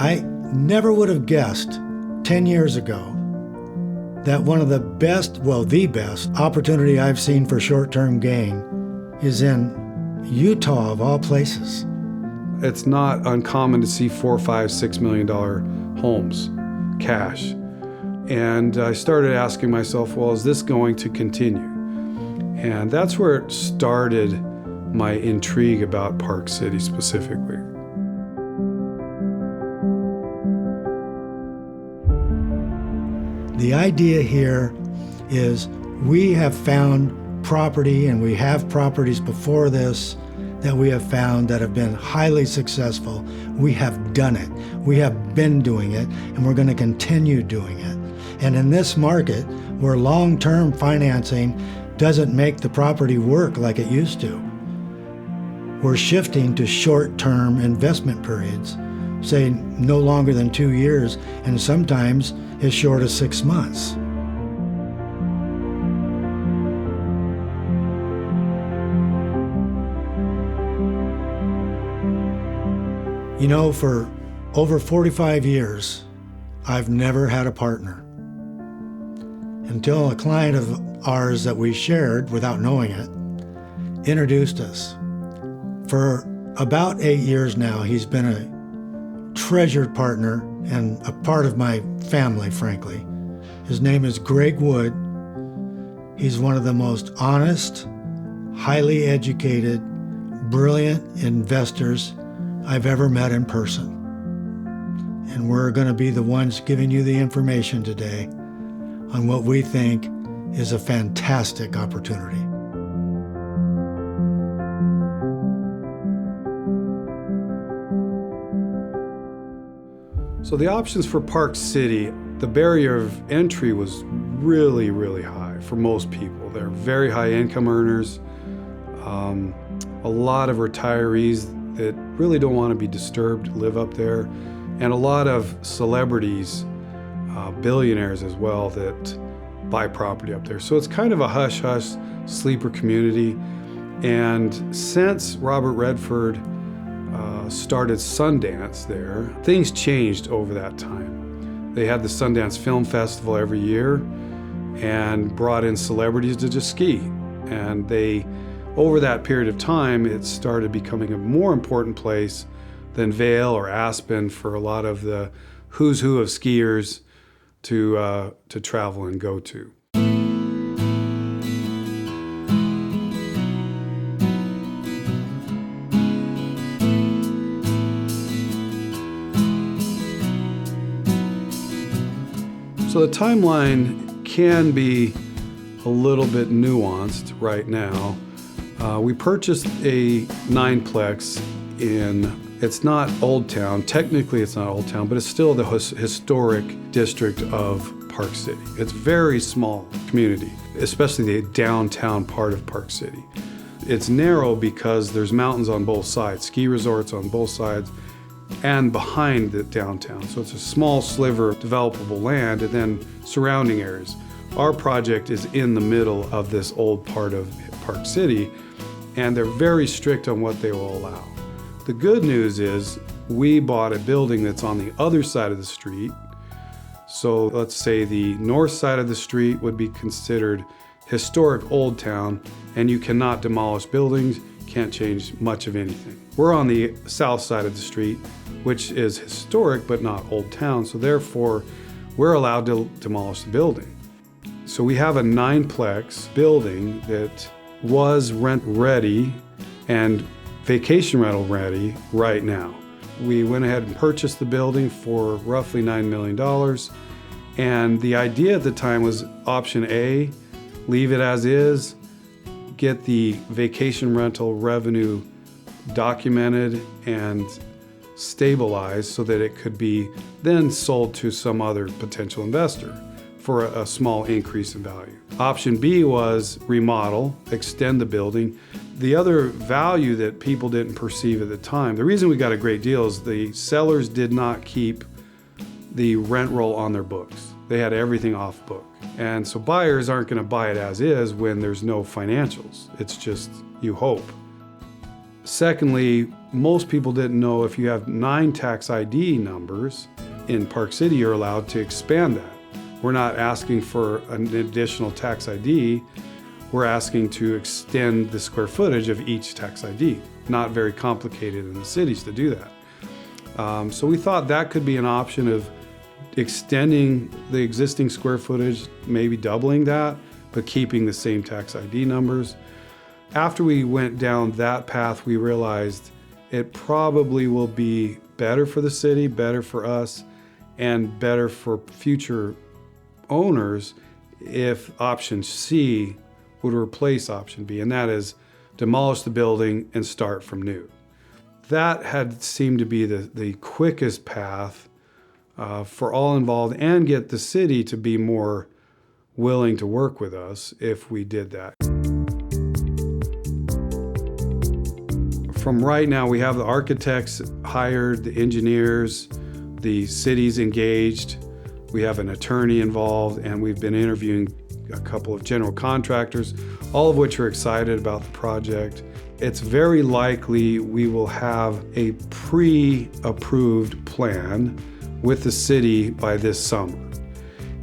I never would have guessed 10 years ago that one of the best, well, the best opportunity I've seen for short-term gain is in Utah, of all places. It's not uncommon to see $4, $5, $6 million homes, cash. And I started asking myself, well, is this going to continue? And that's where it started my intrigue about Park City specifically. The idea here is we have found property, and we have properties before this that we have found that have been highly successful. We have done it. We have been doing it, and we're going to continue doing it. And in this market, where long-term financing doesn't make the property work like it used to, we're shifting to short-term investment periods, say no longer than 2 years, and sometimes as short as 6 months. You know, for over 45 years, I've never had a partner. Until a client of ours that we shared, without knowing it, introduced us. For about 8 years now, he's been a treasured partner and a part of my family, frankly. His name is Greg Wood. He's one of the most honest, highly educated, brilliant investors I've ever met in person. And we're going to be the ones giving you the information today on what we think is a fantastic opportunity. So the options for Park City, the barrier of entry was really, really high for most people. They're very high income earners, a lot of retirees that really don't want to be disturbed live up there, and a lot of celebrities, billionaires as well, that buy property up there. So it's kind of a hush-hush sleeper community. And since Robert Redford started Sundance there, things changed over that time. They had the Sundance Film Festival every year and brought in celebrities to just ski. And over that period of time, it started becoming a more important place than Vail or Aspen for a lot of the who's who of skiers to travel and go to. So the timeline can be a little bit nuanced right now. We purchased a 9-plex it's not Old Town. Technically it's not Old Town, but it's still the historic district of Park City. It's a very small community, especially the downtown part of Park City. It's narrow because there's mountains on both sides, ski resorts on both sides, and behind the downtown. So it's a small sliver of developable land and then surrounding areas. Our project is in the middle of this old part of Park City, and they're very strict on what they will allow. The good news is we bought a building that's on the other side of the street. So let's say the north side of the street would be considered historic Old Town, and you cannot demolish buildings, can't change much of anything. We're on the south side of the street, which is historic but not Old Town, so therefore we're allowed to demolish the building. So we have a 9-plex building that was rent ready and vacation rental ready right now. We went ahead and purchased the building for roughly $9 million. And the idea at the time was option A, leave it as is, get the vacation rental revenue documented and stabilized so that it could be then sold to some other potential investor for a small increase in value. Option B was remodel, extend the building. The other value that people didn't perceive at the time, the reason we got a great deal is the sellers did not keep the rent roll on their books. They had everything off book. And so buyers aren't going to buy it as is when there's no financials. It's just, you hope. Secondly, most people didn't know if you have 9 tax ID numbers in Park City, you're allowed to expand that. We're not asking for an additional tax ID. We're asking to extend the square footage of each tax ID. Not very complicated in the cities to do that. So we thought that could be an option of extending the existing square footage, maybe doubling that, but keeping the same tax ID numbers. After we went down that path, we realized it probably will be better for the city, better for us, and better for future owners if option C would replace option B, and that is demolish the building and start from new. That had seemed to be the quickest path for all involved and get the city to be more willing to work with us if we did that. From right now, we have the architects hired, the engineers, the city's engaged, we have an attorney involved, and we've been interviewing a couple of general contractors, all of which are excited about the project. It's very likely we will have a pre-approved plan with the city by this summer.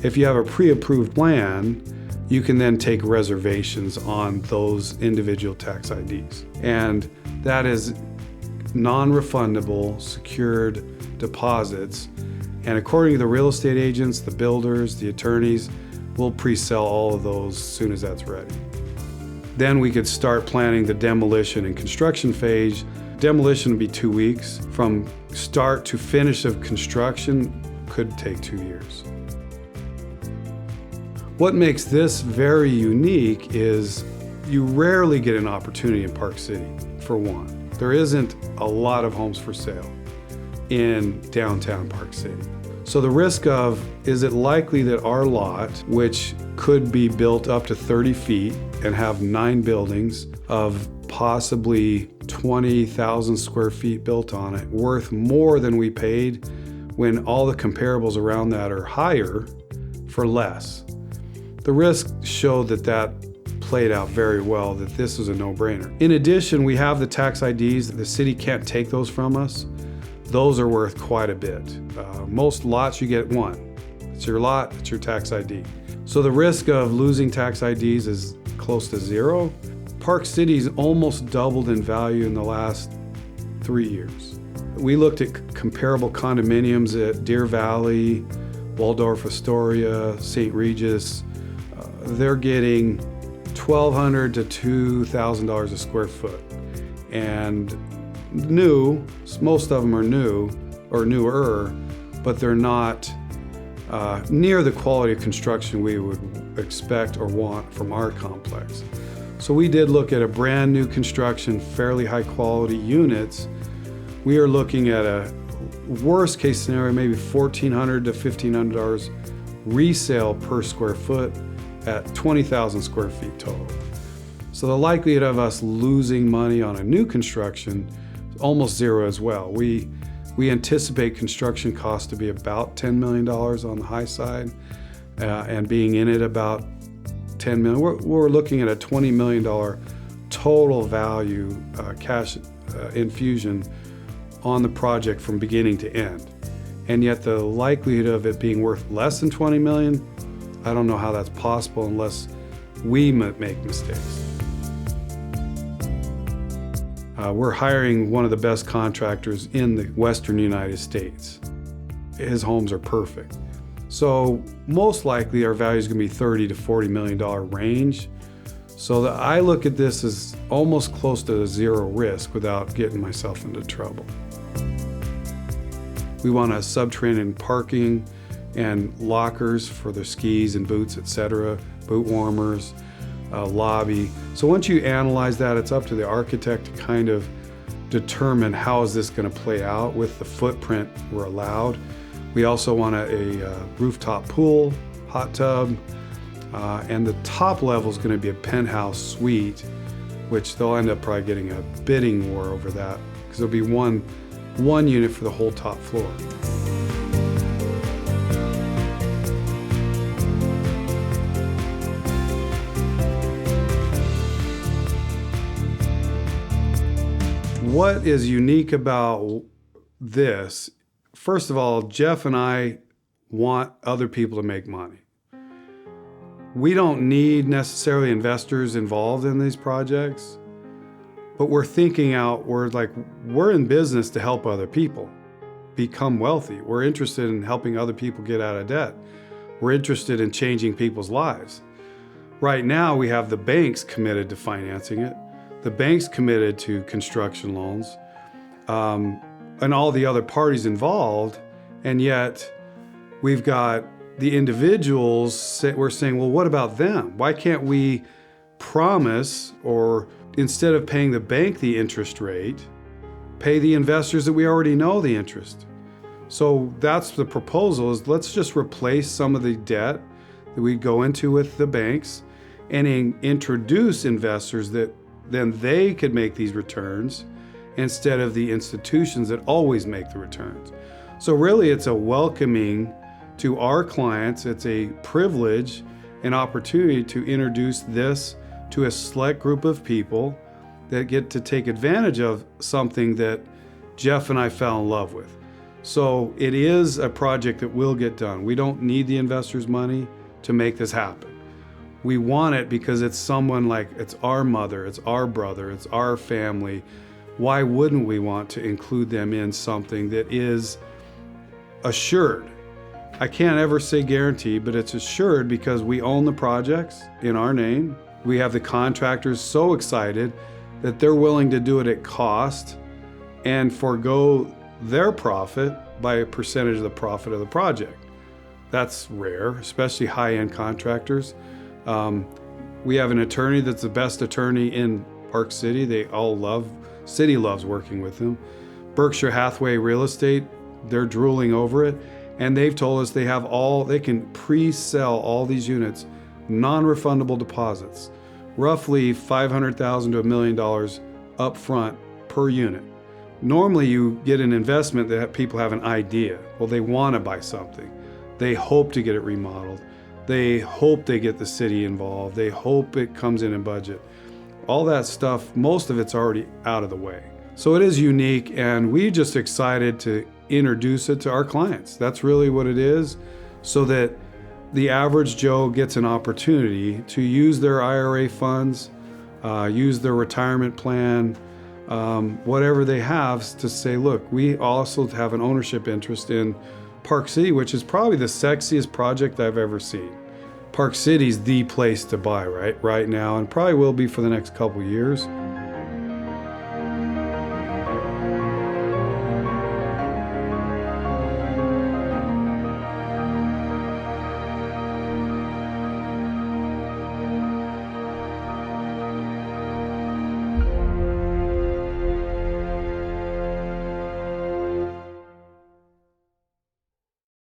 If you have a pre-approved plan, you can then take reservations on those individual tax IDs. And that is non-refundable, secured deposits. And according to the real estate agents, the builders, the attorneys, we'll pre-sell all of those as soon as that's ready. Then we could start planning the demolition and construction phase. Demolition would be 2 weeks. From start to finish of construction could take 2 years. What makes this very unique is you rarely get an opportunity in Park City, for one. There isn't a lot of homes for sale in downtown Park City. So the risk of, is it likely that our lot, which could be built up to 30 feet and have 9 buildings of possibly 20,000 square feet built on it, worth more than we paid when all the comparables around that are higher for less? The risk showed that played out very well, that this is a no-brainer. In addition, we have the tax IDs. The city can't take those from us. Those are worth quite a bit. Most lots you get one. It's your lot, it's your tax ID. So the risk of losing tax IDs is close to zero. Park City's almost doubled in value in the last 3 years. We looked at comparable condominiums at Deer Valley, Waldorf Astoria, St. Regis. They're getting $1,200 to $2,000 a square foot. And new, most of them are new or newer, but they're not near the quality of construction we would expect or want from our complex. So we did look at a brand new construction, fairly high quality units. We are looking at a worst case scenario, maybe $1,400 to $1,500 resale per square foot at 20,000 square feet total. So the likelihood of us losing money on a new construction is almost zero as well. We anticipate construction costs to be about $10 million on the high side, and being in it about $10 million. We're looking at a $20 million total value cash infusion on the project from beginning to end. And yet the likelihood of it being worth less than $20 million, I don't know how that's possible unless we make mistakes. We're hiring one of the best contractors in the Western United States. His homes are perfect. So most likely our value is going to be $30 to $40 million range. So I look at this as almost close to zero risk without getting myself into trouble. We want a subterranean parking and lockers for their skis and boots, etc., boot warmers, lobby. So once you analyze that, it's up to the architect to kind of determine how is this going to play out with the footprint we're allowed. We also want a rooftop pool, hot tub, and the top level is going to be a penthouse suite, which they'll end up probably getting a bidding war over that because there'll be one unit for the whole top floor. What is unique about this, first of all, Jeff and I want other people to make money. We don't need necessarily investors involved in these projects, but we're thinking out, we're in business to help other people become wealthy. We're interested in helping other people get out of debt. We're interested in changing people's lives. Right now, we have the banks committed to financing it, the banks committed to construction loans, and all the other parties involved, and yet we've got the individuals, we're saying, well, what about them? Why can't we promise, or instead of paying the bank the interest rate, pay the investors that we already know the interest? So that's the proposal, is let's just replace some of the debt that we go into with the banks and introduce investors that then they could make these returns instead of the institutions that always make the returns. So really it's a welcoming to our clients. It's a privilege and opportunity to introduce this to a select group of people that get to take advantage of something that Jeff and I fell in love with. So it is a project that will get done. We don't need the investors' money to make this happen. We want it because it's someone like, it's our mother, it's our brother, it's our family. Why wouldn't we want to include them in something that is assured? I can't ever say guaranteed, but it's assured because we own the projects in our name. We have the contractors so excited that they're willing to do it at cost and forego their profit by a percentage of the profit of the project. That's rare, especially high-end contractors. We have an attorney that's the best attorney in Park City. City loves working with him. Berkshire Hathaway Real Estate, they're drooling over it. And they've told us they can pre-sell all these units, non-refundable deposits, roughly $500,000 to $1 million up front per unit. Normally you get an investment that people have an idea. Well, they want to buy something. They hope to get it remodeled. They hope they get the city involved. They hope it comes in budget. All that stuff, most of it's already out of the way. So it is unique, and we're just excited to introduce it to our clients. That's really what it is, so that the average Joe gets an opportunity to use their IRA funds, use their retirement plan, whatever they have, to say, look, we also have an ownership interest in Park City, which is probably the sexiest project I've ever seen. Park City's the place to buy right now, and probably will be for the next couple years.